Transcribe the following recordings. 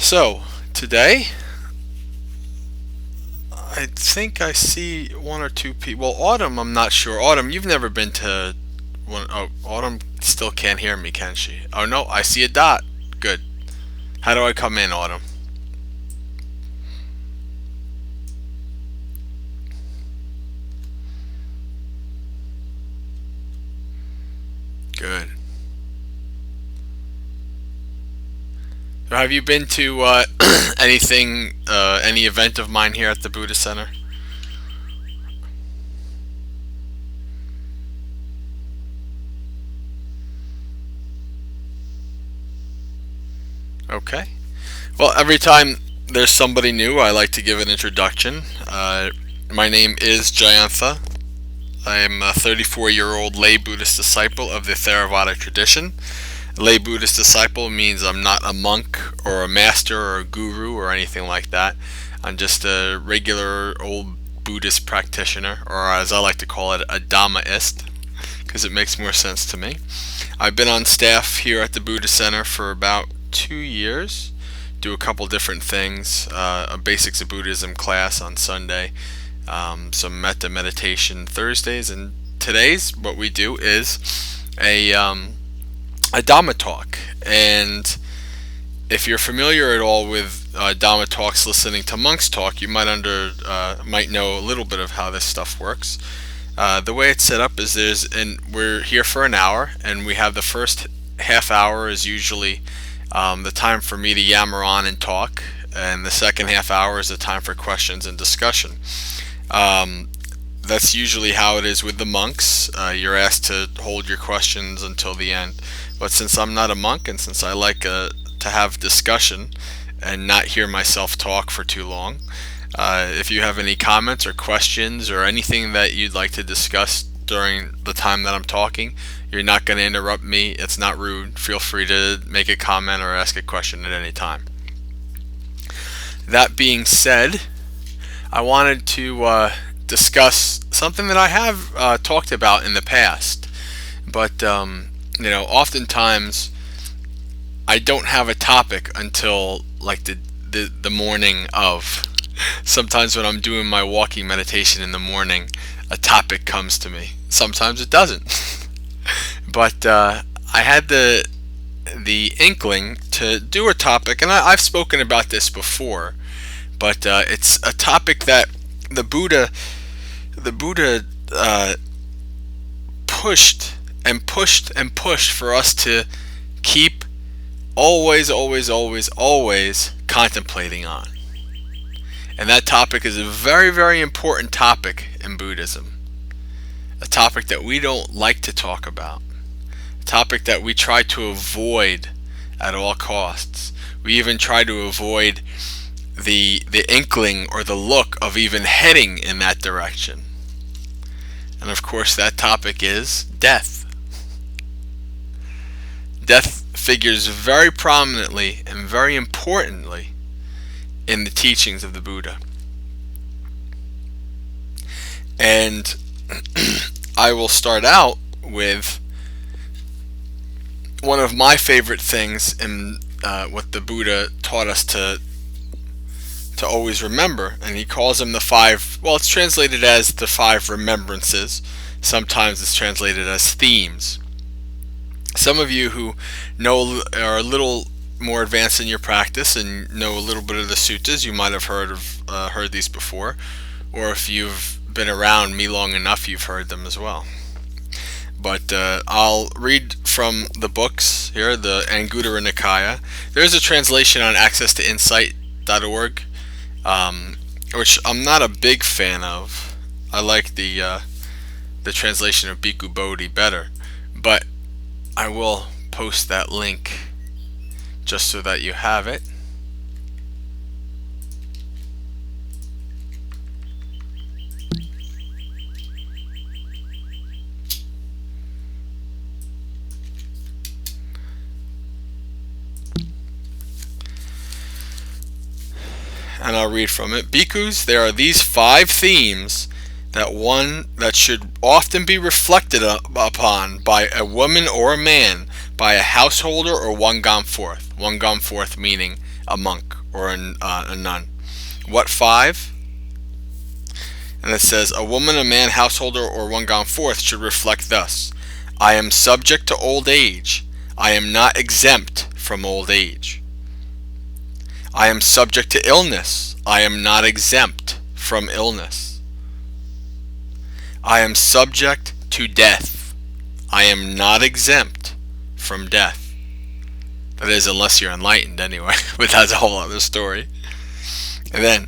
So, today, I think I see one or two people. Well, Autumn, I'm not sure. Autumn, you've never been to one. Oh, Autumn still can't hear me, can she? Oh, no, I see a dot. Good. How do I come in, Autumn? Good. So have you been to any event of mine here at the Buddha Center? Okay. Well, every time there's somebody new, I like to give an introduction. My name is Jayantha. I am a 34-year-old lay Buddhist disciple of the Theravada tradition. Lay Buddhist disciple means I'm not a monk or a master or a guru or anything like that. I'm just a regular old Buddhist practitioner, or as I like to call it, a Dhammaist, because it makes more sense to me. I've been on staff here at the Buddha Center for about 2 years. Do a couple different things: a Basics of Buddhism class on Sunday, some metta meditation Thursdays, and today's what we do is a Dhamma talk. And if you're familiar at all with Dhamma talks, listening to monks talk, you might know a little bit of how this stuff works. The way it's set up is we're here for an hour, and we have the first half hour is usually the time for me to yammer on and talk, and the second half hour is the time for questions and discussion. Um, that's usually how it is with the monks. You're asked to hold your questions until the end. But since I'm not a monk, and since I like to have discussion and not hear myself talk for too long, if you have any comments or questions or anything that you'd like to discuss during the time that I'm talking, you're not going to interrupt me. It's not rude. Feel free to make a comment or ask a question at any time. That being said, I wanted to discuss something that I have talked about in the past, but oftentimes I don't have a topic until like the morning of. Sometimes when I'm doing my walking meditation in the morning, a topic comes to me. Sometimes it doesn't. But I had the inkling to do a topic, and I've spoken about this before, but it's a topic that the Buddha the Buddha pushed and pushed and pushed for us to keep always, always, always, always contemplating on. And that topic is a very, very important topic in Buddhism. A topic that we don't like to talk about. A topic that we try to avoid at all costs. We even try to avoid the inkling or the look of even heading in that direction. And of course, that topic is death. Death figures very prominently and very importantly in the teachings of the Buddha. And I will start out with one of my favorite things in what the Buddha taught us to always remember, and he calls them the five. Well, it's translated as the five remembrances. Sometimes it's translated as themes. Some of you who know are a little more advanced in your practice and know a little bit of the suttas, you might have heard these before, or if you've been around me long enough, you've heard them as well. But I'll read from the books here, the Anguttara Nikaya. There's a translation on accesstoinsight.org, which I'm not a big fan of. I like the translation of Bhikkhu Bodhi better, but I will post that link just so that you have it. And I'll read from it. Bhikkhus, there are these five themes that should often be reflected upon by a woman or a man, by a householder or one gone forth. One gone forth meaning a monk or a nun. What 5? And it says, a woman, a man, householder, or one gone forth should reflect thus: I am subject to old age. I am not exempt from old age. I am subject to illness. I am not exempt from illness. I am subject to death. I am not exempt from death. That is, unless you're enlightened anyway, but that's a whole other story. And then,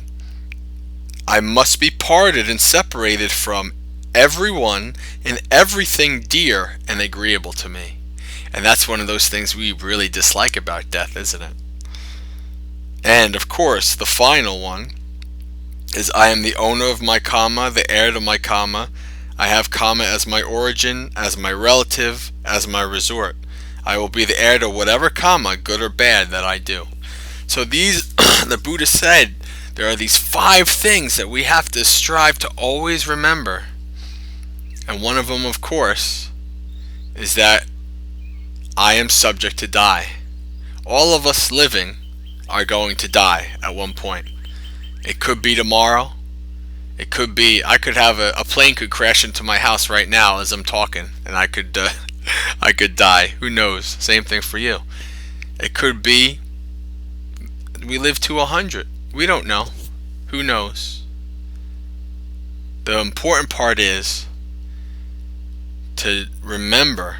I must be parted and separated from everyone and everything dear and agreeable to me. And that's one of those things we really dislike about death, isn't it? And of course, the final one is, I am the owner of my karma, the heir to my karma. I have karma as my origin, as my relative, as my resort. I will be the heir to whatever karma, good or bad, that I do. So these, the Buddha said, there are these 5 things that we have to strive to always remember. And one of them, of course, is that I am subject to die. All of us living are going to die at one point. It could be tomorrow. It could be, I could have a plane could crash into my house right now as I'm talking, and I could die. Who knows? Same thing for you. It could be we live to 100. We don't know. Who knows? The important part is to remember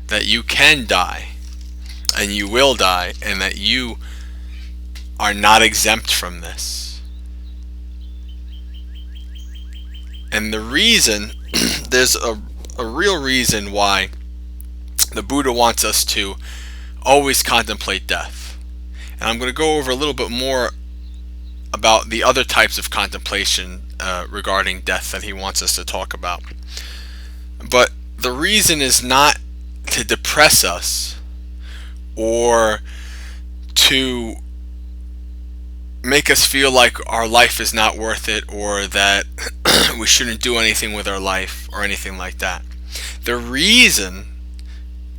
that you can die, and you will die, and that you are not exempt from this. And the reason, there's a real reason why the Buddha wants us to always contemplate death. And I'm going to go over a little bit more about the other types of contemplation regarding death that he wants us to talk about. But the reason is not to depress us or to make us feel like our life is not worth it, or that we shouldn't do anything with our life or anything like that. The reason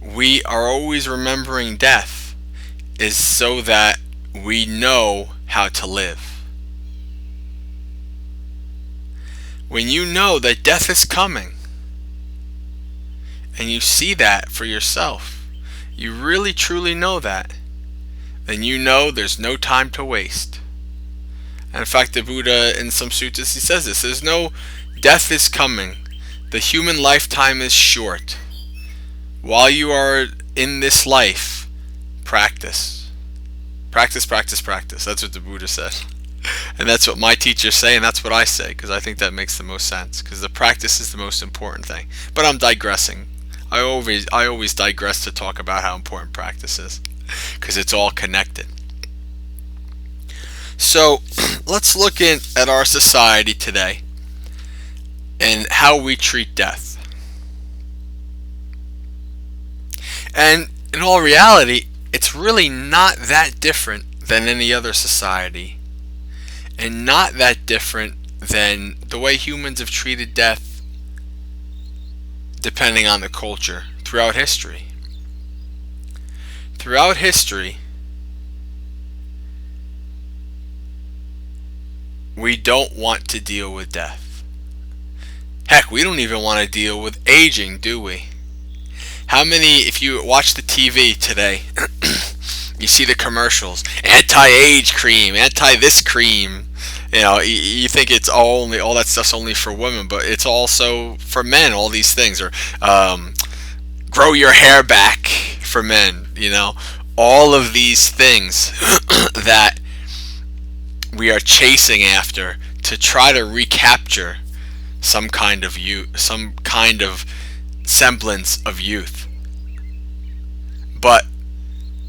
we are always remembering death is so that we know how to live. When you know that death is coming, and you see that for yourself, you really truly know that, then you know there's no time to waste. And in fact, the Buddha in some suttas, he says this: there's no death is coming. The human lifetime is short. While you are in this life, practice. Practice, practice, practice. That's what the Buddha said. And that's what my teachers say, and that's what I say, because I think that makes the most sense, because the practice is the most important thing. But I'm digressing. I always digress to talk about how important practice is, because it's all connected. So let's look at our society today and how we treat death. And in all reality, it's really not that different than any other society, and not that different than the way humans have treated death depending on the culture throughout history. Throughout history, we don't want to deal with death. Heck, we don't even want to deal with aging, do we? How many, if you watch the TV today, you see the commercials, anti-age cream, anti-this cream. You know, you think it's all that stuff's only for women, but it's also for men. All these things, or grow your hair back for men. You know, all of these things that we are chasing after to try to recapture some kind of semblance of youth. But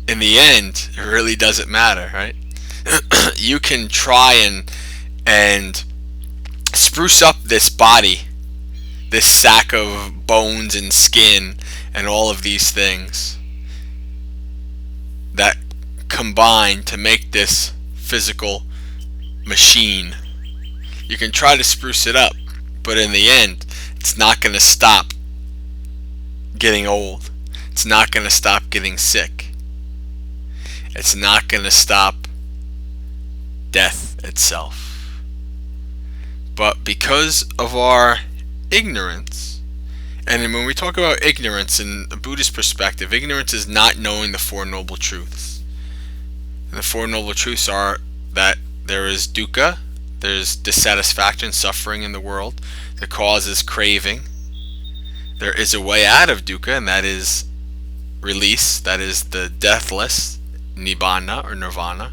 in the end, it really doesn't matter, right? You can try and spruce up this body, this sack of bones and skin and all of these things that combine to make this physical machine. You can try to spruce it up, but in the end, it's not going to stop getting old. It's not going to stop getting sick. It's not going to stop death itself. But because of our ignorance, and when we talk about ignorance in a Buddhist perspective, ignorance is not knowing the Four Noble Truths. And the Four Noble Truths are that there is dukkha, there's dissatisfaction, suffering in the world. The cause is craving. There is a way out of dukkha, and that is release, that is the deathless, nibbana or nirvana,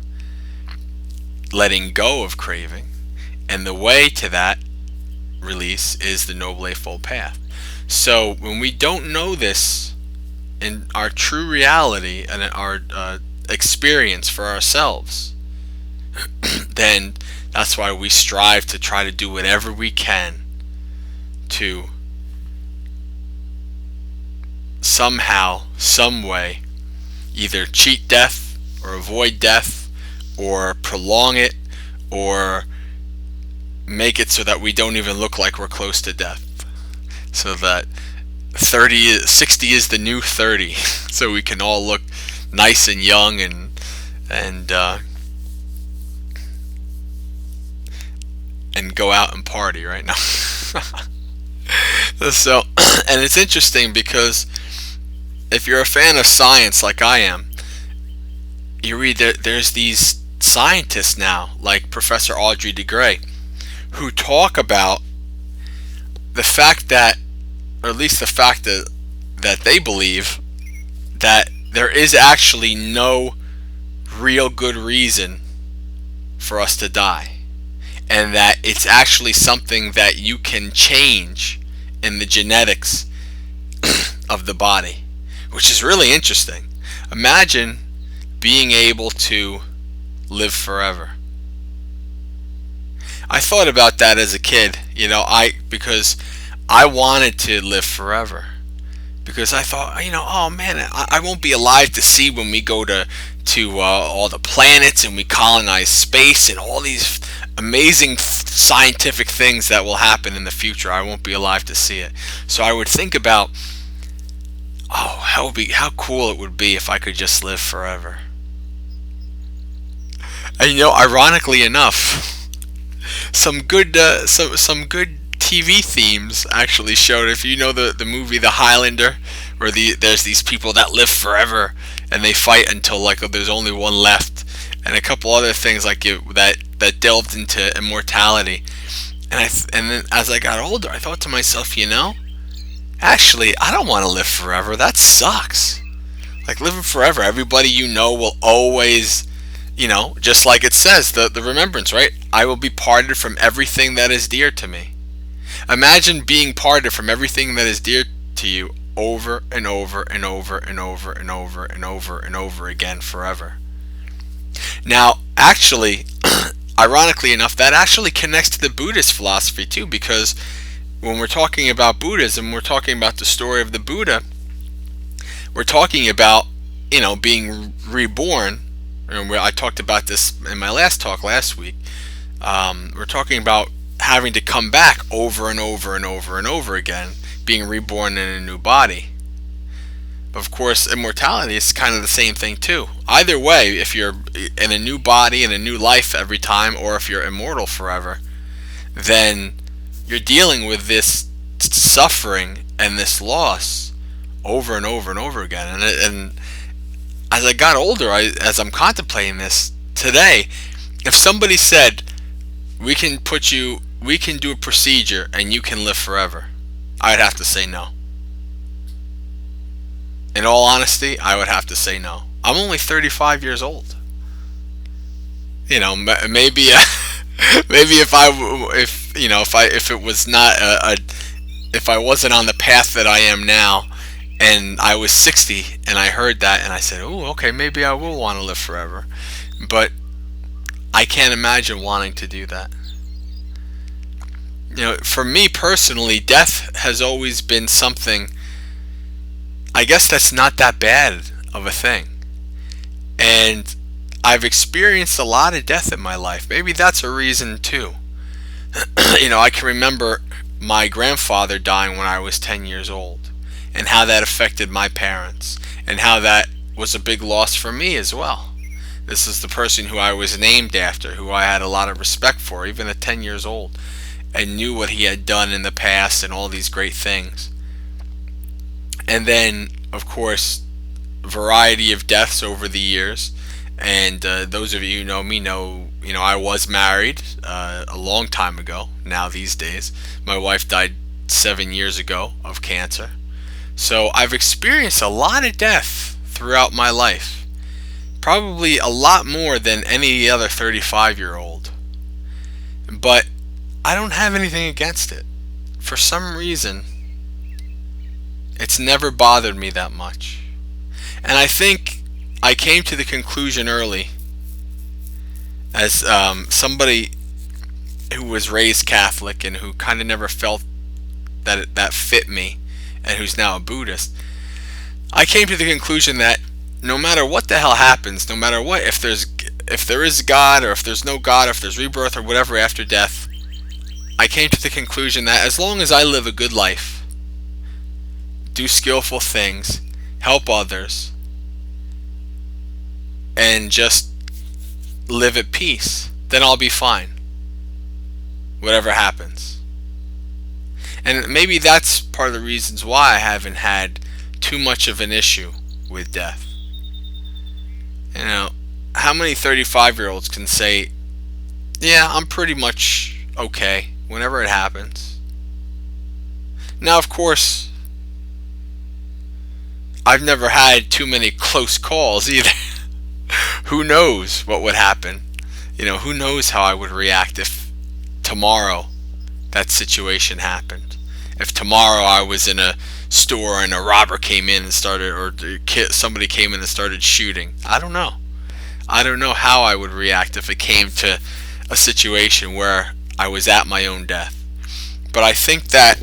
letting go of craving. And the way to that release is the Noble Eightfold Path. So when we don't know this in our true reality and our experience for ourselves, then that's why we strive to try to do whatever we can to somehow, some way, either cheat death or avoid death or prolong it or make it so that we don't even look like we're close to death. So that 60 is the new 30, so we can all look nice and young and go out and party right now. So, and it's interesting because if you're a fan of science like I am, you read that there's these scientists now, like Professor Audrey DeGray, who talk about the fact that, or at least the fact that they believe that there is actually no real good reason for us to die, and that it's actually something that you can change in the genetics of the body, which is really interesting. Imagine being able to live forever. I thought about that as a kid, because I wanted to live forever. Because I thought, oh man, I won't be alive to see when we go to all the planets and we colonize space and all these amazing scientific things that will happen in the future. I won't be alive to see it. So I would think about, how cool it would be if I could just live forever. And ironically enough, some good TV themes actually showed. If you know the movie The Highlander, where there's these people that live forever and they fight until there's only one left, and a couple other things that delved into immortality. And then as I got older, I thought to myself, actually I don't want to live forever. That sucks. Living forever, everybody will always, just like it says, the remembrance, right? I will be parted from everything that is dear to me. Imagine being parted from everything that is dear to you over and over and over and over and over and over and over again forever. Now, actually, ironically enough, that actually connects to the Buddhist philosophy too, because when we're talking about Buddhism, we're talking about the story of the Buddha. We're talking about, being reborn. And I talked about this in my last talk last week. We're talking about having to come back over and over and over and over again, being reborn in a new body. But of course, immortality is kind of the same thing too. Either way, if you're in a new body and a new life every time, or if you're immortal forever, then you're dealing with this suffering and this loss over and over and over again. And as I got older, as I'm contemplating this today, if somebody said, we can do a procedure and you can live forever, I'd have to say no. In all honesty, I would have to say no. I'm only 35 years old. Maybe if I wasn't on the path that I am now, and I was 60 and I heard that and I said, oh, okay, maybe I will want to live forever. But I can't imagine wanting to do that. For me personally, death has always been something, I guess, that's not that bad of a thing. And I've experienced a lot of death in my life. Maybe that's a reason too. I can remember my grandfather dying when I was 10 years old, and how that affected my parents, and how that was a big loss for me as well. This is the person who I was named after, who I had a lot of respect for, even at 10 years old, and knew what he had done in the past and all these great things. And then, of course, variety of deaths over the years. And those of you who know me know, I was married a long time ago. Now these days, my wife died 7 years ago of cancer. So I've experienced a lot of death throughout my life. Probably a lot more than any other 35-year-old. But I don't have anything against it. For some reason, it's never bothered me that much. And I think I came to the conclusion early, as somebody who was raised Catholic and who kind of never felt that fit me, and who's now a Buddhist. I came to the conclusion that no matter what the hell happens, no matter what, if there is God, or if there's no God, or if there's rebirth or whatever after death, I came to the conclusion that as long as I live a good life, do skillful things, help others, and just live at peace, then I'll be fine. Whatever happens. And maybe that's part of the reasons why I haven't had too much of an issue with death. How many 35-year-olds can say, yeah, I'm pretty much okay whenever it happens? Now, of course, I've never had too many close calls either. Who knows what would happen? Who knows how I would react if tomorrow that situation happened. If tomorrow I was in a store and a robber came in and started, or somebody came in and started shooting. I don't know. I don't know how I would react if it came to a situation where I was at my own death. But I think that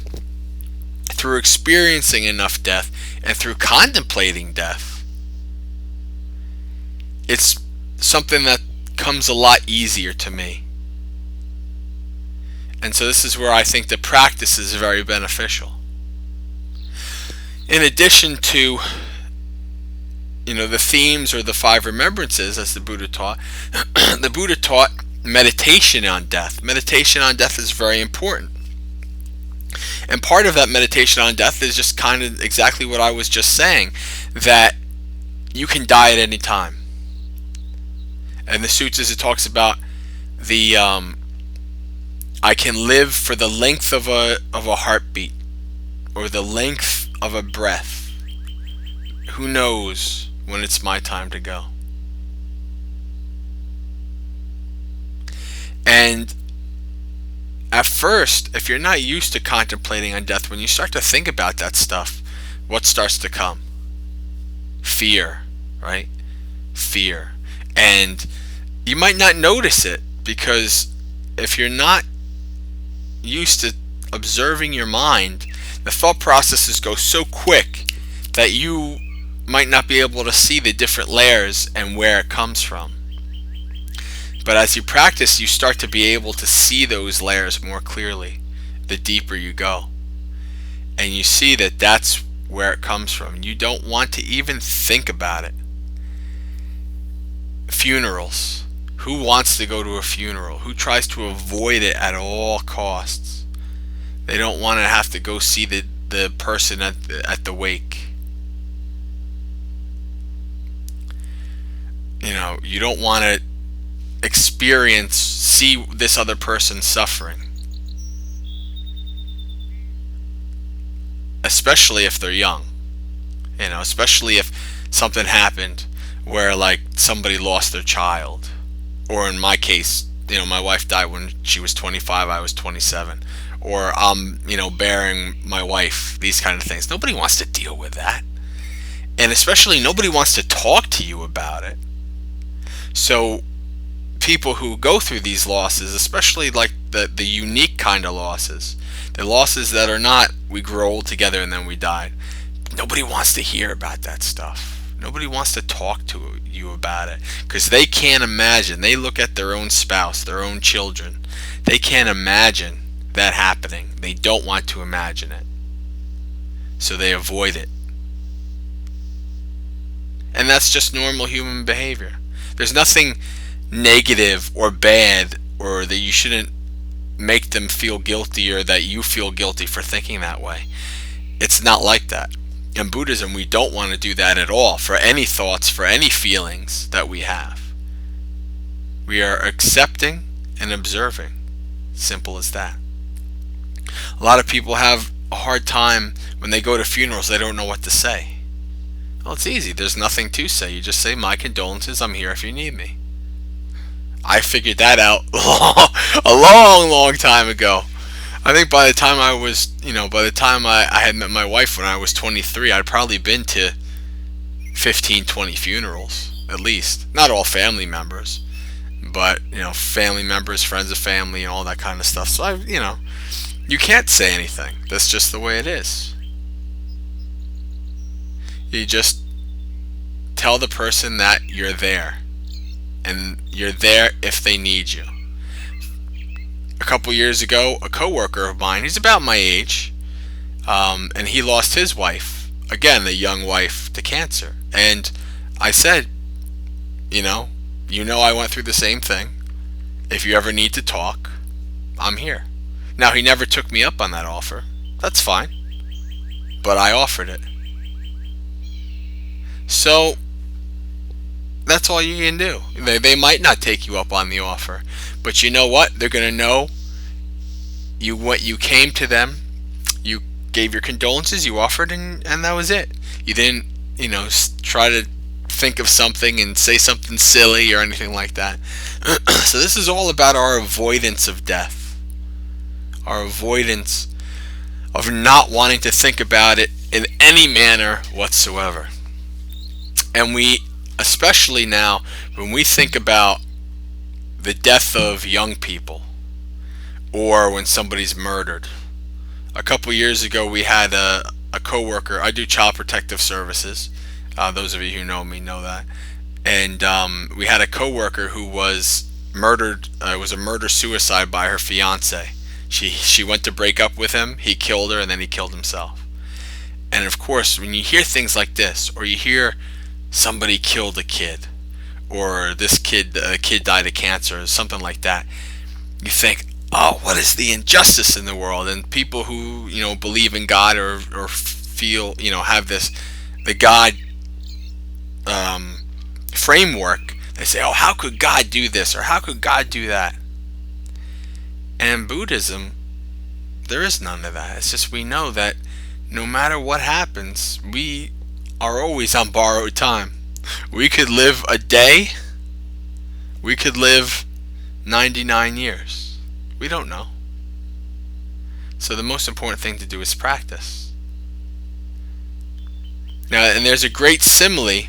through experiencing enough death and through contemplating death, it's something that comes a lot easier to me. And so this is where I think the practice is very beneficial. In addition to, the themes or the 5 remembrances, as the Buddha taught, the Buddha taught meditation on death. Meditation on death is very important. And part of that meditation on death is just kind of exactly what I was just saying, that you can die at any time. And the sutras, it talks about the I can live for the length of a heartbeat, or the length of a breath. Who knows when it's my time to go? And at first, if you're not used to contemplating on death, when you start to think about that stuff, what starts to come? Fear, right? Fear. And you might not notice it, because if you're not used to observing your mind, the thought processes go so quick that you might not be able to see the different layers and where it comes from. But as you practice, you start to be able to see those layers more clearly the deeper you go. And you see that that's where it comes from. You don't want to even think about it. Funerals. Who wants to go to a funeral? Who tries to avoid it at all costs? They don't want to have to go see the person at the wake. You don't want to see this other person suffering. Especially if they're young. Especially if something happened where, like, somebody lost their child. Or in my case, my wife died when she was 25, I was 27. Or I'm, bearing my wife, these kind of things. Nobody wants to deal with that. And especially nobody wants to talk to you about it. So people who go through these losses, especially like the unique kind of losses, the losses that are not, we grow old together and then we died. Nobody wants to hear about that stuff. Nobody wants to talk to you about it, because they can't imagine. They look at their own spouse, their own children. They can't imagine that happening. They don't want to imagine it. So they avoid it. And that's just normal human behavior. There's nothing negative or bad, or that you shouldn't make them feel guilty, or that you feel guilty for thinking that way. It's not like that. In Buddhism, we don't want to do that at all for any thoughts, for any feelings that we have. We are accepting and observing. Simple as that. A lot of people have a hard time when they go to funerals, they don't know what to say. Well, it's easy. There's nothing to say. You just say, "My condolences, I'm here if you need me." I figured that out a long, long time ago. I think by the time by the time I had met my wife when I was 23, I'd probably been to 15, 20 funerals, at least. Not all family members, but, family members, friends of family, and all that kind of stuff. So, you can't say anything. That's just the way it is. You just tell the person that you're there, and you're there if they need you. A couple years ago, a coworker of mine, he's about my age, and he lost his wife, again, a young wife, to cancer. And I said, I went through the same thing. If you ever need to talk, I'm here. Now, he never took me up on that offer. That's fine. But I offered it. So, that's all you can do. They might not take you up on the offer. But you know what? They're going to know you came to them, you gave your condolences, you offered, and that was it. You didn't, try to think of something and say something silly or anything like that. So this is all about our avoidance of death. Our avoidance of not wanting to think about it in any manner whatsoever. And we, especially now, when we think about the death of young people, or when somebody's murdered. A couple years ago, we had a coworker. I do child protective services. Those of you who know me know that. And we had a coworker who was murdered. It was a murder-suicide by her fiance. She went to break up with him. He killed her, and then he killed himself. And of course, when you hear things like this, or you hear somebody killed a kid, or a kid died of cancer, or something like that, you think, oh, what is the injustice in the world? And people who, believe in God, or feel, have the God framework, they say, oh, how could God do this? Or how could God do that? And in Buddhism, there is none of that. It's just we know that no matter what happens, we are always on borrowed time. We could live a day. We could live 99 years. We don't know. So the most important thing to do is practice. Now, and there's a great simile.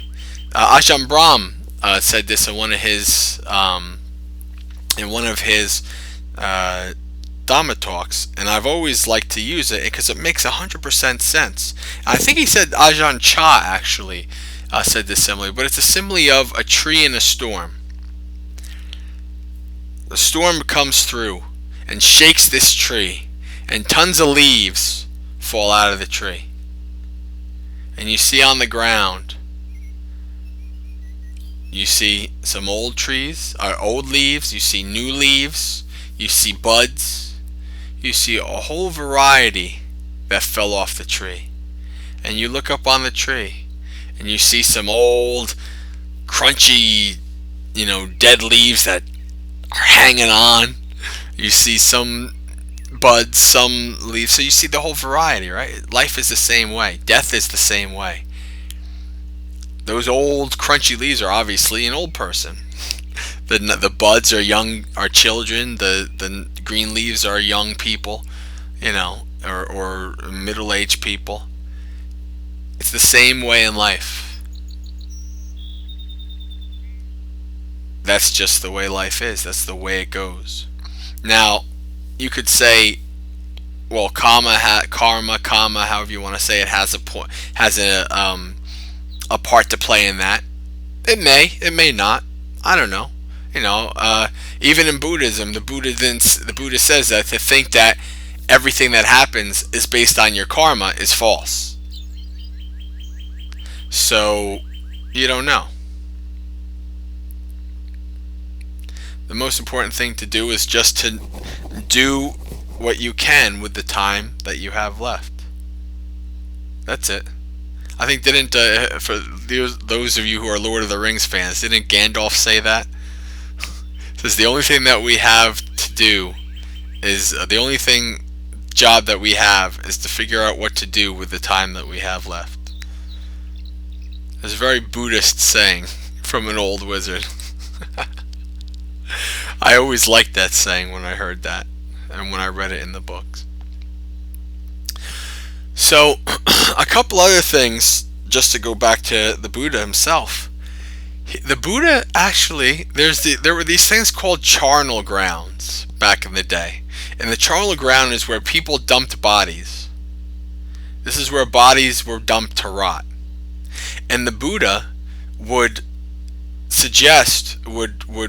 Ajahn Brahm said this in one of his Dhamma talks, and I've always liked to use it because it makes 100% sense. I think he said Ajahn Chah actually said this simile, but it's a simile of a tree in a storm. The storm comes through and shakes this tree, and tons of leaves fall out of the tree. And you see on the ground, you see some old leaves, you see new leaves, you see buds, you see a whole variety that fell off the tree. And you look up on the tree, and you see some old, crunchy, dead leaves that are hanging on. You see some buds, some leaves. So you see the whole variety, right? Life is the same way. Death is the same way. Those old crunchy leaves are obviously an old person. The buds are children. The green leaves are young people, or middle-aged people. It's the same way in life. That's just the way life is. That's the way it goes. Now, you could say, well, karma, however you want to say it, has a part to play in that. It may not. I don't know. Even in Buddhism, the Buddha says that to think that everything that happens is based on your karma is false. So, you don't know. The most important thing to do is just to do what you can with the time that you have left. That's it. I think didn't for those of you who are Lord of the Rings fans, didn't Gandalf say that? Says the only thing that we have to do is the only thing job that we have is to figure out what to do with the time that we have left. It's a very Buddhist saying from an old wizard. I always liked that saying when I heard that and when I read it in the books. So, a couple other things just to go back to the Buddha himself. The Buddha actually, there were these things called charnel grounds back in the day. And the charnel ground is where people dumped bodies. This is where bodies were dumped to rot. And the Buddha would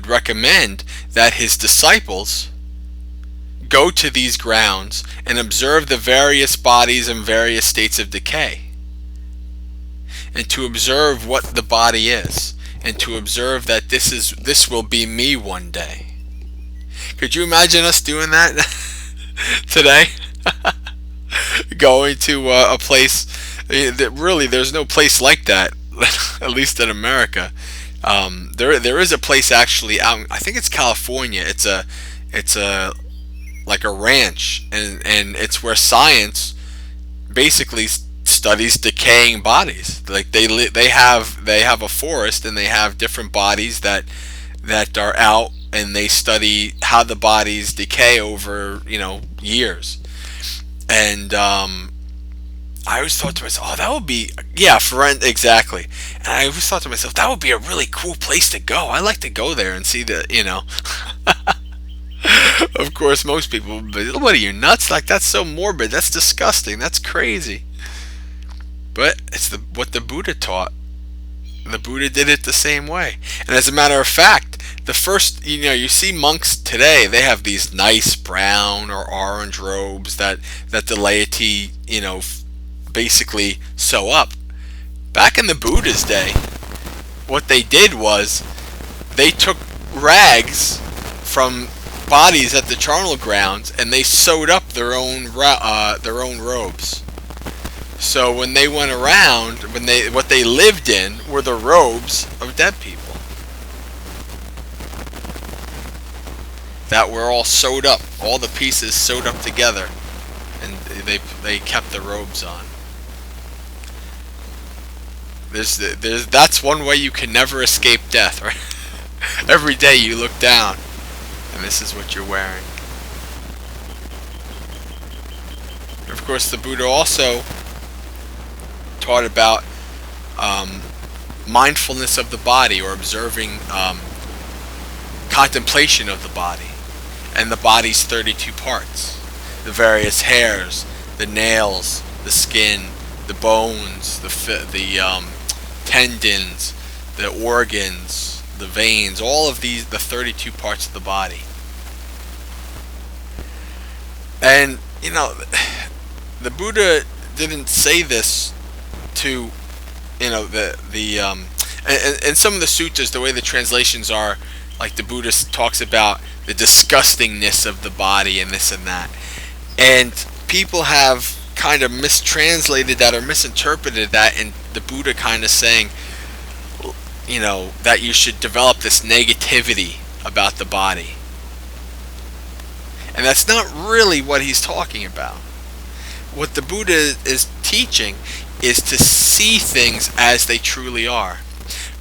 recommend that his disciples go to these grounds and observe the various bodies in various states of decay, and to observe what the body is, and to observe that this will be me one day. Could you imagine us doing that today? Going to a place that really there's no place like that, at least in America. There is a place actually out. I think it's California. It's a like a ranch, and it's where science basically studies decaying bodies. Like they have a forest, and they have different bodies that are out, and they study how the bodies decay over years. And I always thought to myself, oh, that would be, yeah, exactly. And I always thought to myself, that would be a really cool place to go. I like to go there and see Of course, most people, but what are you, nuts? Like, that's so morbid. That's disgusting. That's crazy. But it's what the Buddha taught. The Buddha did it the same way. And as a matter of fact, the first, you see monks today, they have these nice brown or orange robes that the laity, basically sew up. Back in the Buddha's day, what they did was they took rags from bodies at the charnel grounds and they sewed up their own robes. So when they went around, what they lived in were the robes of dead people that were all sewed up, all the pieces sewed up together, and they kept the robes on. That's one way you can never escape death, right? Every day you look down, and this is what you're wearing. And of course, the Buddha also taught about mindfulness of the body, or observing contemplation of the body, and the body's 32 parts, the various hairs, the nails, the skin, the bones, the tendons, the organs, the veins, all of these, the 32 parts of the body. And the Buddha didn't say this to and some of the suttas, the way the translations are, like the Buddha talks about the disgustingness of the body and this and that, and people have kind of mistranslated that or misinterpreted that, and the Buddha kind of saying that you should develop this negativity about the body. And that's not really what he's talking about. What the Buddha is teaching is to see things as they truly are.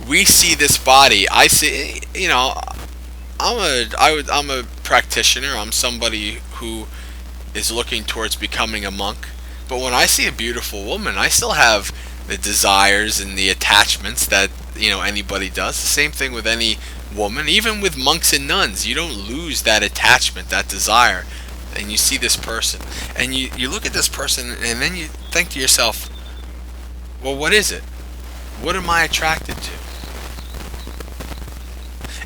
We see this body. I see, I'm a practitioner. I'm somebody who is looking towards becoming a monk. But when I see a beautiful woman, I still have the desires and the attachments that anybody does. The same thing with any woman, even with monks and nuns. You don't lose that attachment, that desire. And you see this person, and you look at this person, and then you think to yourself, well, what is it? What am I attracted to?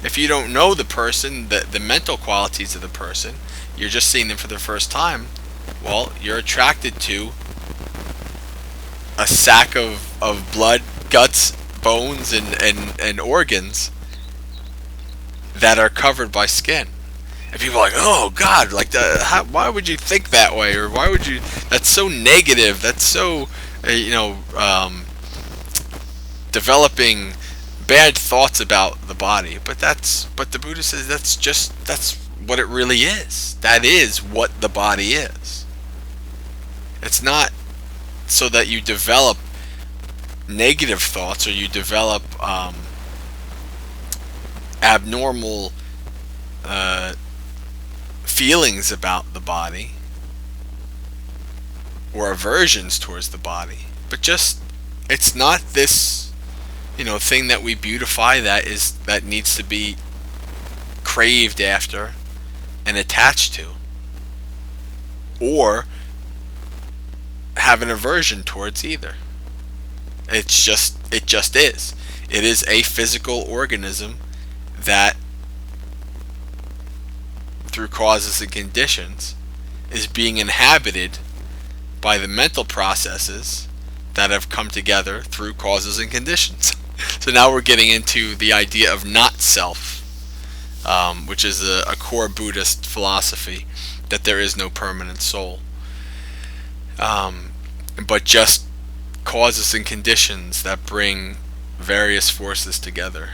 If you don't know the person, the mental qualities of the person, you're just seeing them for the first time, well, you're attracted to a sack of blood, guts, bones, and organs that are covered by skin. And people are like, oh God, like why would you think that way, or why would you? That's so negative. That's so, developing bad thoughts about the body. But the Buddha says that's what it really is. That is what the body is. It's not so that you develop negative thoughts, or you develop abnormal feelings about the body, or aversions towards the body. But just, it's not this thing that we beautify that needs to be craved after and attached to, or have an aversion towards either. It just is. It is a physical organism that, through causes and conditions, is being inhabited by the mental processes that have come together through causes and conditions. So now we're getting into the idea of not self, which is a core Buddhist philosophy, that there is no permanent soul, but just causes and conditions that bring various forces together.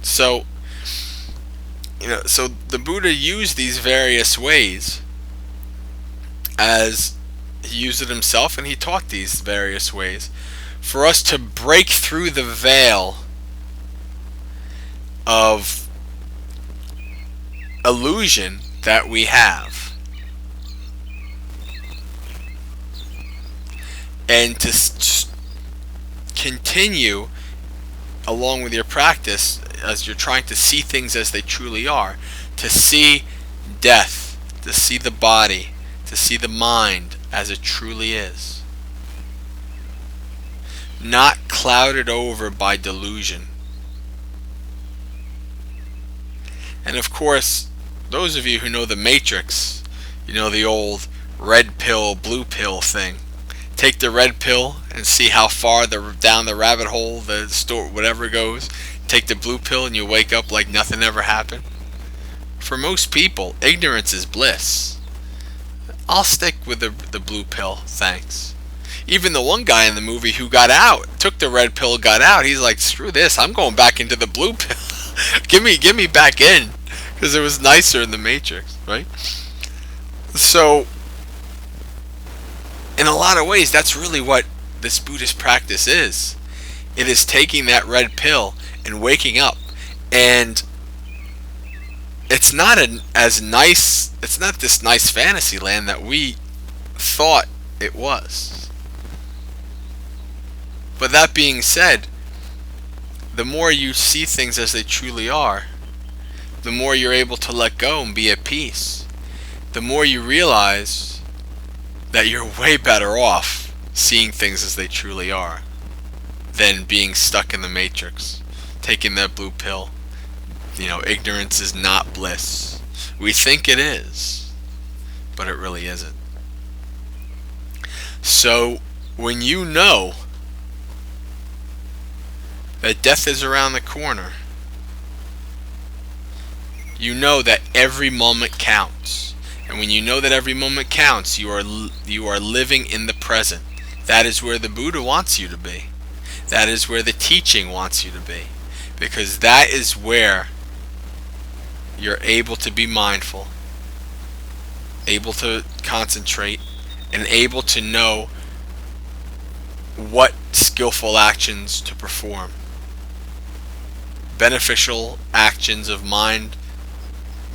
So the Buddha used these various ways, as he used it himself, and he taught these various ways for us to break through the veil of illusion that we have, and to continue along with your practice, as you're trying to see things as they truly are, to see death, to see the body, to see the mind as it truly is, not clouded over by delusion. And of course, those of you who know the Matrix, the old red pill, blue pill thing. Take the red pill and see how far down the rabbit hole the store, whatever goes. Take the blue pill and you wake up like nothing ever happened. For most people, ignorance is bliss. I'll stick with the blue pill, thanks. Even the one guy in the movie who got out, took the red pill, got out, he's like, screw this, I'm going back into the blue pill. Give me back in, because it was nicer in the Matrix, right? So, in a lot of ways, that's really what this Buddhist practice is. It is taking that red pill and waking up, and it's not it's not this nice fantasy land that we thought it was. But that being said, the more you see things as they truly are, the more you're able to let go and be at peace. The more you realize that you're way better off seeing things as they truly are than being stuck in the Matrix, taking that blue pill. Ignorance is not bliss. We think it is, but it really isn't. So, when you know that death is around the corner, you know that every moment counts. And when you know that every moment counts, you are living in the present. That is where the Buddha wants you to be. That is where the teaching wants you to be. Because that is where you're able to be mindful, able to concentrate, and able to know what skillful actions to perform. Beneficial actions of mind,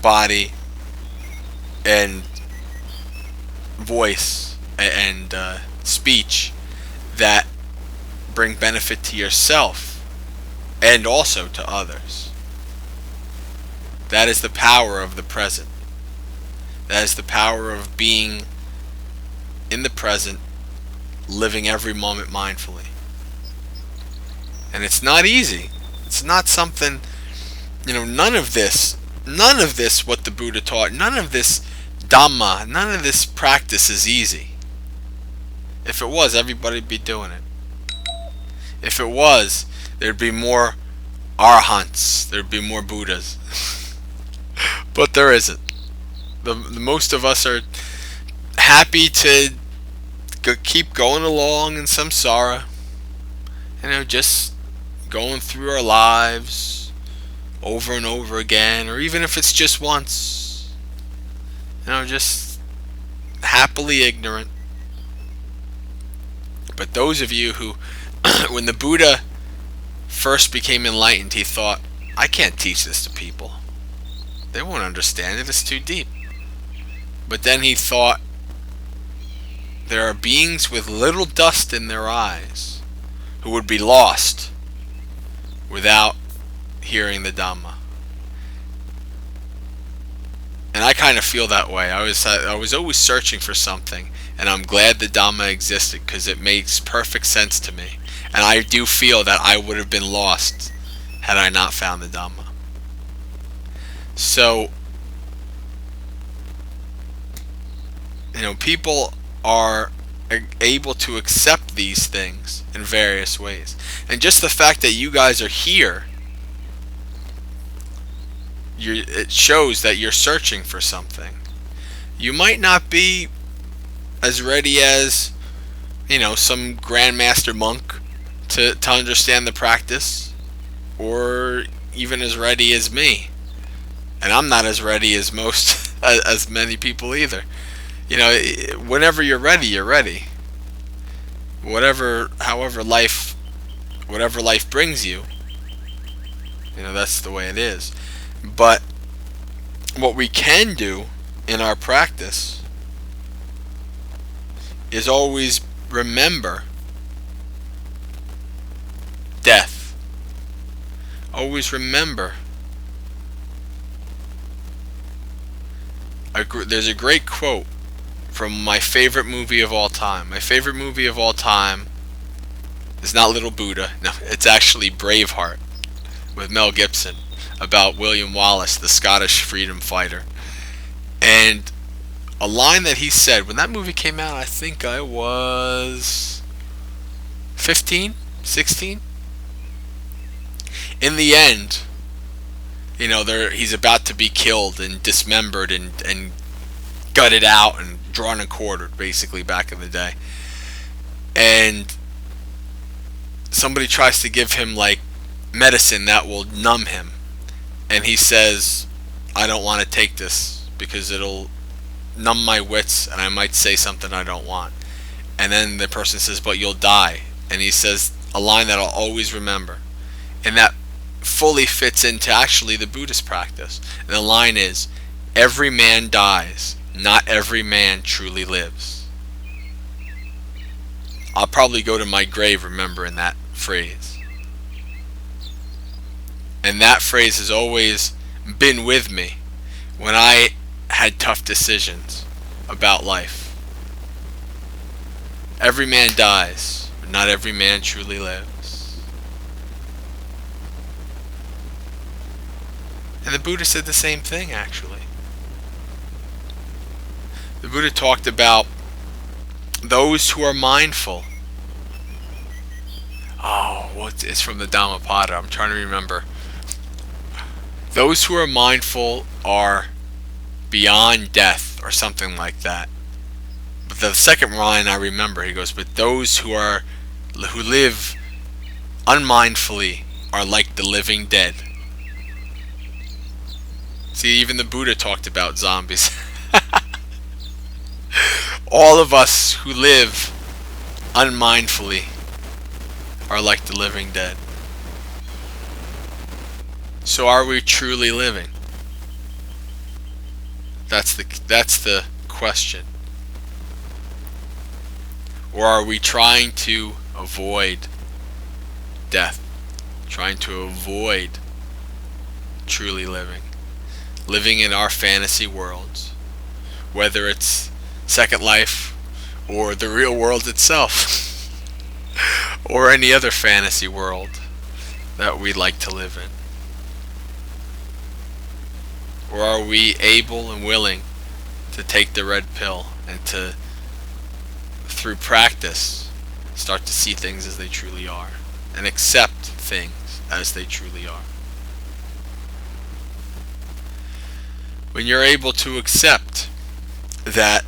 body, and voice, and speech that bring benefit to yourself and also to others. That is the power of the present. That is the power of being in the present, living every moment mindfully. And it's not easy. It's not something, none of this what the Buddha taught, none of this Dhamma, none of this practice is easy. If it was, everybody would be doing it. If it was, there'd be more arahants, there'd be more Buddhas. But there isn't. The most of us are happy to keep going along in samsara, just going through our lives over and over again, or even if it's just once, just happily ignorant. But those of you who, when the Buddha first became enlightened, he thought, I can't teach this to people. They won't understand it, it's too deep. But then he thought, there are beings with little dust in their eyes who would be lost without hearing the Dhamma. And I kind of feel that way. I was always searching for something, and I'm glad the Dhamma existed because it makes perfect sense to me. And I do feel that I would have been lost had I not found the Dhamma. So, people are able to accept these things in various ways. And just the fact that you guys are here, it shows that you're searching for something. You might not be as ready as, some grandmaster monk to understand the practice, or even as ready as me. And I'm not as ready as most, as many people either. Whenever you're ready, you're ready. Whatever life brings you, that's the way it is. But what we can do in our practice is always remember death. Always remember. There's a great quote from my favorite movie of all time. My favorite movie of all time is not Little Buddha. No, it's actually Braveheart with Mel Gibson, about William Wallace, the Scottish freedom fighter. And a line that he said when that movie came out, I think I was 15, 16. In the end, he's about to be killed and dismembered and gutted out and drawn and quartered, basically, back in the day. And somebody tries to give him medicine that will numb him, and he says, I don't want to take this because it'll numb my wits and I might say something I don't want. And then the person says, but you'll die. And he says a line that I'll always remember, and that fully fits into actually the Buddhist practice. And the line is, every man dies, not every man truly lives. I'll probably go to my grave remembering that phrase. And that phrase has always been with me when I had tough decisions about life. Every man dies, but not every man truly lives. And the Buddha said the same thing, actually. The Buddha talked about those who are mindful. It's from the Dhammapada. I'm trying to remember. Those who are mindful are beyond death, or something like that. But the second line I remember, he goes, but those who live unmindfully are like the living dead. See, even the Buddha talked about zombies. All of us who live unmindfully are like the living dead. So are we truly living? That's the question. Or are we trying to avoid death? Trying to avoid truly living? Living in our fantasy worlds, whether it's Second Life or the real world itself, or any other fantasy world that we like to live in. Or are we able and willing to take the red pill and to, through practice, start to see things as they truly are and accept things things as they truly are. When you're able to accept that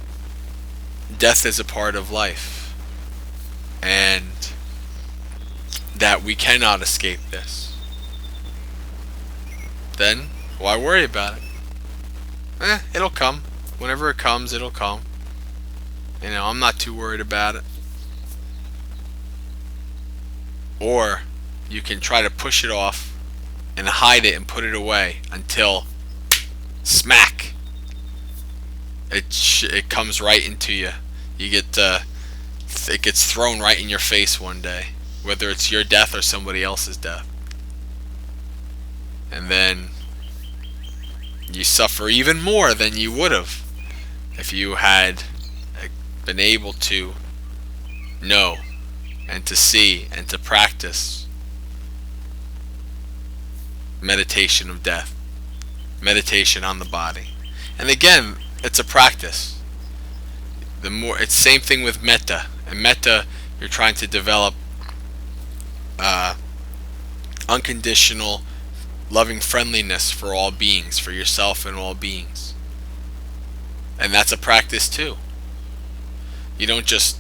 death is a part of life and that we cannot escape this, then why worry about it? It'll come. Whenever it comes, it'll come. I'm not too worried about it. Or you can try to push it off and hide it and put it away until smack, it comes right into you. You get it gets thrown right in your face one day, whether it's your death or somebody else's death, and then you suffer even more than you would have if you had been able to know and to see and to practice meditation of death, meditation on the body. And again, it's a practice. It's same thing with metta. And metta, you're trying to develop unconditional loving friendliness for all beings, for yourself and all beings. And that's a practice too. You don't just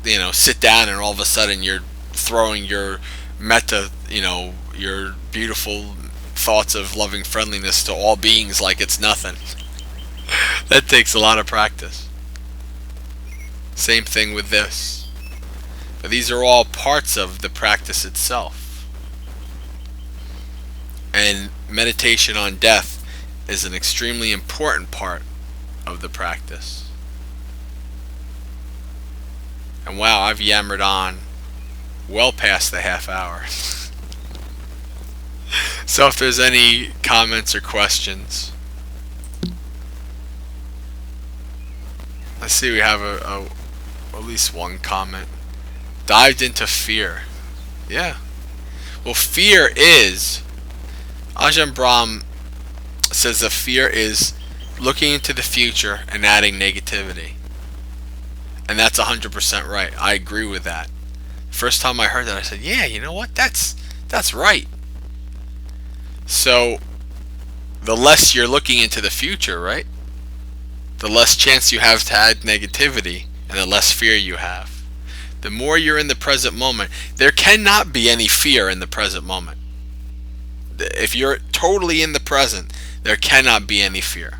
sit down and all of a sudden you're throwing your metta, your beautiful thoughts of loving friendliness to all beings like it's nothing. That takes a lot of practice. Same thing with this. But these are all parts of the practice itself. And meditation on death is an extremely important part of the practice. And wow, I've yammered on well past the half hour. So if there's any comments or questions. I see we have at least one comment. Dived into fear. Yeah. Well, fear is, Ajahn Brahm says that fear is looking into the future and adding negativity. And that's 100% right. I agree with that. First time I heard that, I said, yeah, you know what? That's right. So, the less you're looking into the future, right? The less chance you have to add negativity, and the less fear you have. The more you're in the present moment, there cannot be any fear in the present moment. If you're totally in the present, there cannot be any fear.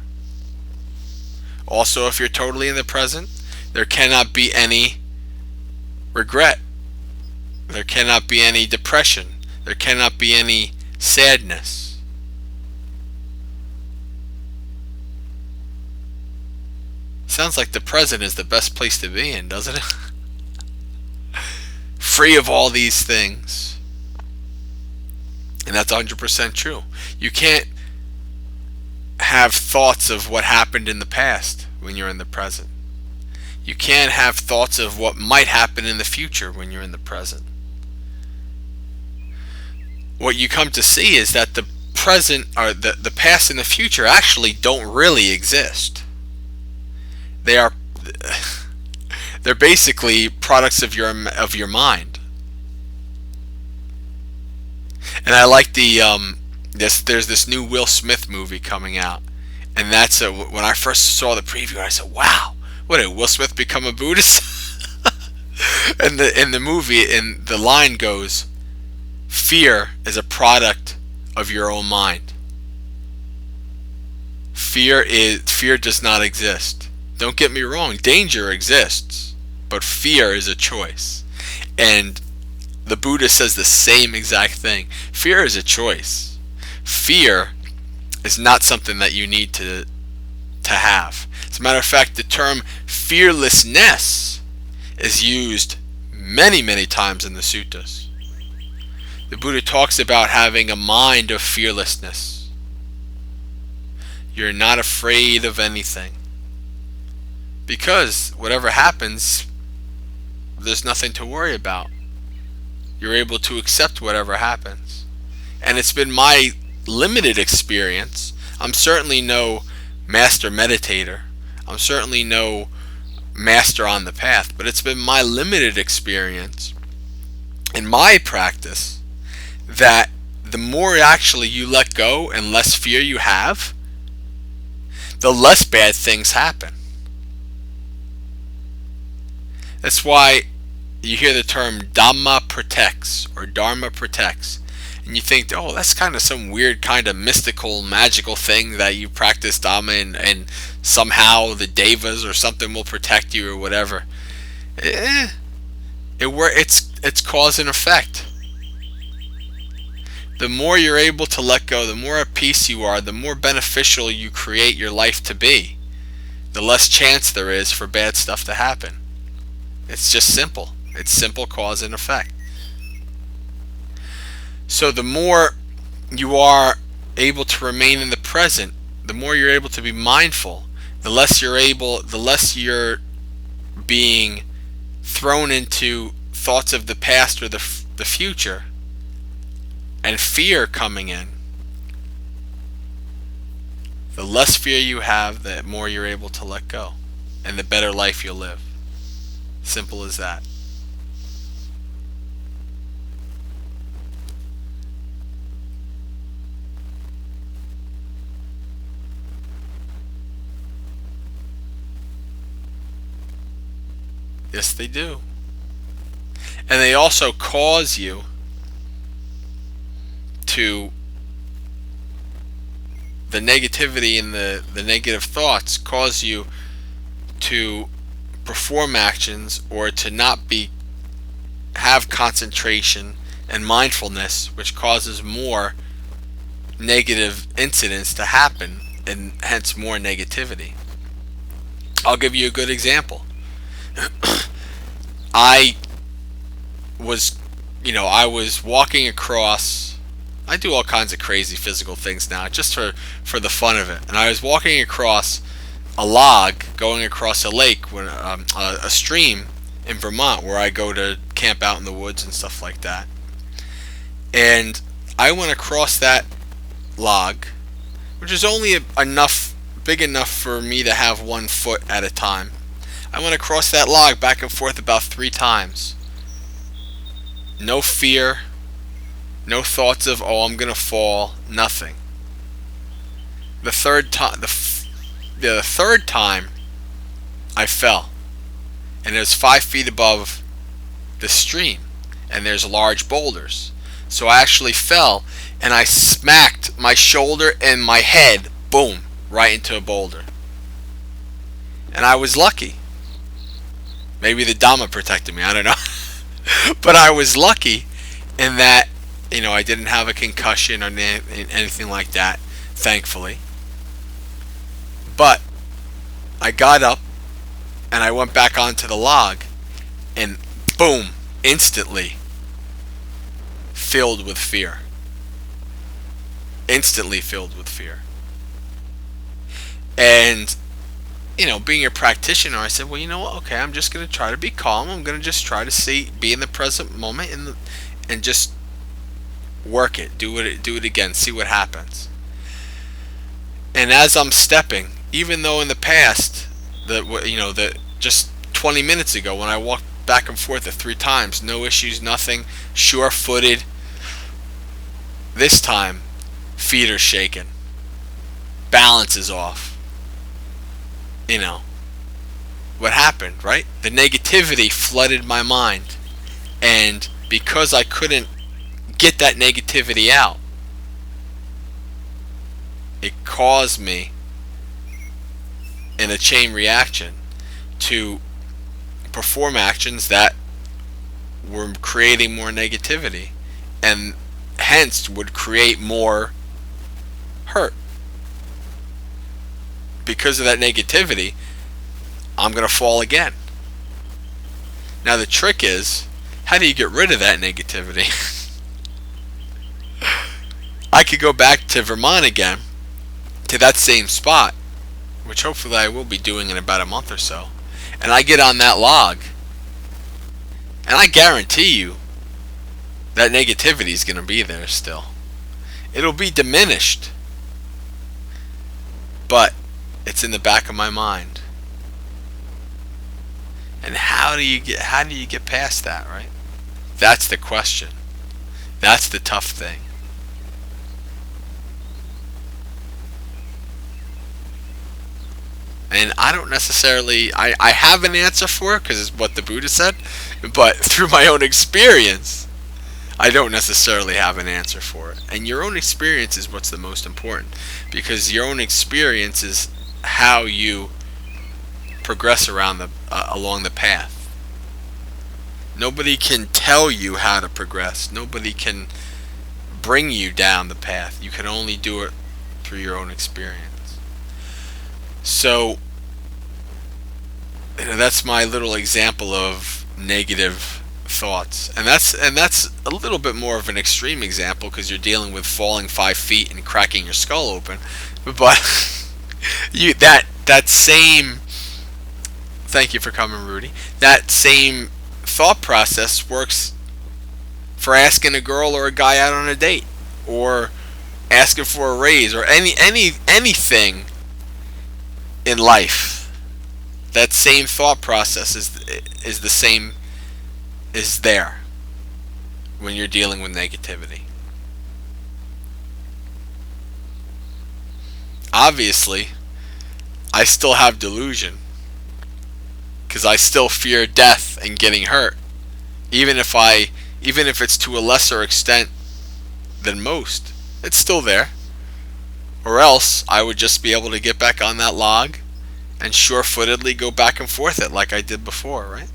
Also, if you're totally in the present, there cannot be any regret. There cannot be any depression. There cannot be any sadness. Sounds like the present is the best place to be in, doesn't it? Free of all these things. And that's 100% true. You can't have thoughts of what happened in the past when you're in the present. You can't have thoughts of what might happen in the future when you're in the present. What you come to see is that the present, or the past and the future, actually don't really exist. They're basically products of your mind. And I like there's this new Will Smith movie coming out, and that's when I first saw the preview, I said, wow, what, did Will Smith become a Buddhist? And in the movie, the line goes, fear is a product of your own mind. Fear does not exist. Don't get me wrong, danger exists, but fear is a choice. And the Buddha says the same exact thing. Fear is a choice. Fear is not something that you need to have. As a matter of fact, the term fearlessness is used many, many times in the suttas. The Buddha talks about having a mind of fearlessness. You're not afraid of anything. Because whatever happens, there's nothing to worry about. You're able to accept whatever happens. And it's been my limited experience. I'm certainly no master meditator. I'm certainly no master on the path. But it's been my limited experience in my practice that the more actually you let go and less fear you have, the less bad things happen. That's why you hear the term Dhamma protects or Dharma protects. And you think, oh, that's kind of some weird kind of mystical, magical thing that you practice Dhamma and somehow the devas or something will protect you or whatever. It's cause and effect. The more you're able to let go, the more at peace you are, the more beneficial you create your life to be, the less chance there is for bad stuff to happen. It's just simple. It's simple cause and effect. So the more you are able to remain in the present, the more you're able to be mindful, the less you're being thrown into thoughts of the past or the future and fear coming in. The less fear you have, the more you're able to let go, and the better life you'll live. Simple as that. Yes, they do. And they also cause you to, the negativity and the negative thoughts cause you to perform actions or to not have concentration and mindfulness, which causes more negative incidents to happen and hence more negativity. I'll give you a good example. I was walking across. I do all kinds of crazy physical things now, just for the fun of it. And I was walking across a log, going across a lake, when a stream in Vermont, where I go to camp out in the woods and stuff like that. And I went across that log, which is only big enough for me to have 1 foot at a time. I went across that log back and forth about 3 times. No fear, no thoughts of, oh, I'm gonna fall, nothing. The third time I fell, and it was 5 feet above the stream, and there's large boulders. So I actually fell, and I smacked my shoulder and my head, boom, right into a boulder. And I was lucky. Maybe the Dhamma protected me, I don't know. But I was lucky in that, I didn't have a concussion or anything like that, thankfully. But I got up and I went back onto the log, and boom, instantly filled with fear. Instantly filled with fear. And being a practitioner, I said, well, you know what? Okay, I'm just going to try to be calm. I'm going to just try to be in the present moment and just work it. Do it again. See what happens. And as I'm stepping, even though in the past, just 20 minutes ago when I walked back and forth 3 times, no issues, nothing, sure-footed. This time, feet are shaking. Balance is off. What happened, right? The negativity flooded my mind. And because I couldn't get that negativity out, it caused me, in a chain reaction, to perform actions that were creating more negativity and hence would create more hurt. Because of that negativity, I'm going to fall again. Now the trick is, how do you get rid of that negativity? I could go back to Vermont again, to that same spot, which hopefully I will be doing in about a month or so, and I get on that log, and I guarantee you that negativity is going to be there still. It'll be diminished, but it's in the back of my mind. And how do you get past that, right? That's the question. That's the tough thing. And I don't necessarily, I have an answer for it because it's what the Buddha said, but through my own experience, I don't necessarily have an answer for it. And your own experience is what's the most important, because your own experience is how you progress around along the path. Nobody can tell you how to progress. Nobody can bring you down the path. You can only do it through your own experience. So, that's my little example of negative thoughts, and that's a little bit more of an extreme example because you're dealing with falling 5 feet and cracking your skull open. But that same, thank you for coming, Rudy. That same thought process works for asking a girl or a guy out on a date, or asking for a raise, or anything in life. That same thought process is the same, is there when you're dealing with negativity. Obviously, I still have delusion because I still fear death and getting hurt, even if it's to a lesser extent than most. It's still there. Or else I would just be able to get back on that log and sure-footedly go back and forth it like I did before, right?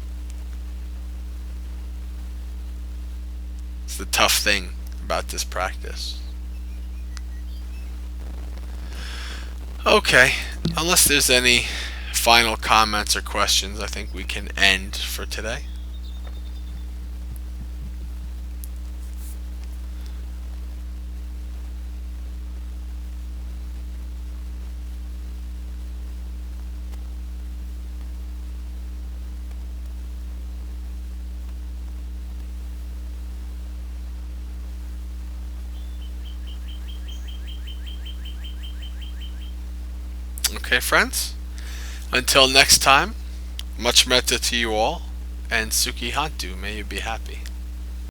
It's the tough thing about this practice. Okay, unless there's any final comments or questions, I think we can end for today. Okay, friends? Until next time, much metta to you all, and Sukhi Hantu, may you be happy.